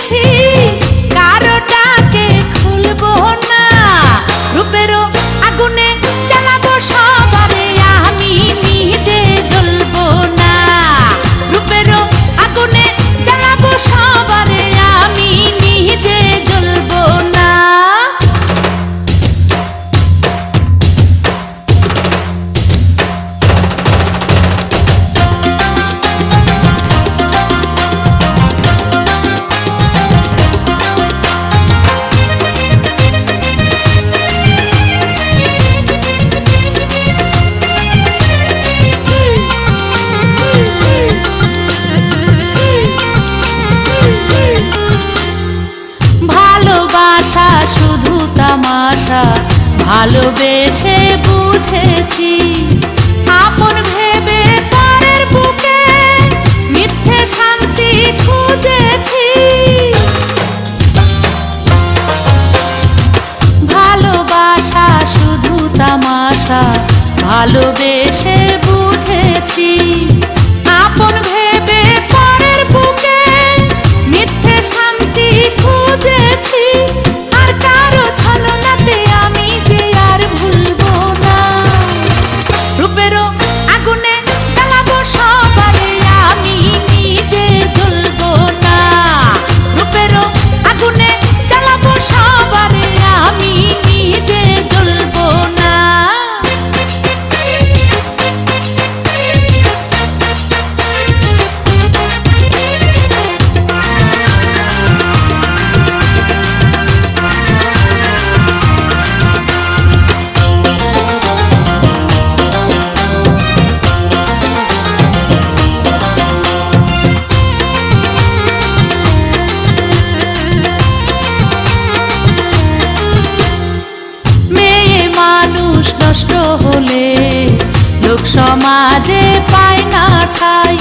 বুঝেছি কারোটাকে খুলবো না, রূপেরও আগুনে জ্বালাবো সবারে আমি নিজে জ্বলবো না, রূপেরও আগুনে জ্বালাবো সবারে আমি নিজে জ্বলবো না। ভালোবাসা শুধু তামাশা, ভালোবেসে বুঝেছি আপন ভেবে পরের বুকে মিথ্যে শান্তি খুঁজেছি। ভালোবাসা শুধু তামাশা, ভালোবেসে বুঝেছি আপন ভেবে পরের বুকে মিথ্যে শান্তি খুঁজেছি। আর কারো ছলনাতে আমি যে আর ভুলবো না, রূপেরও আগুনে জ্বালাবো সবারে আমি নিজে জ্বলবো না, রূপেরও আগুনে জ্বালাবো সবারে আমি নিজে জ্বলবো না। মেয়ে মানুষ নষ্ট হলে লোক সমাজে পায় না ঠাই,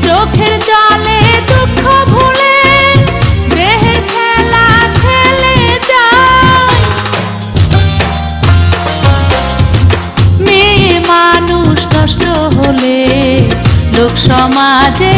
চোখের জলে দুঃখ ভুলে দেহের খেলা খেলে যায়। মেয়ে মানুষ নষ্ট হলে লোক সমাজে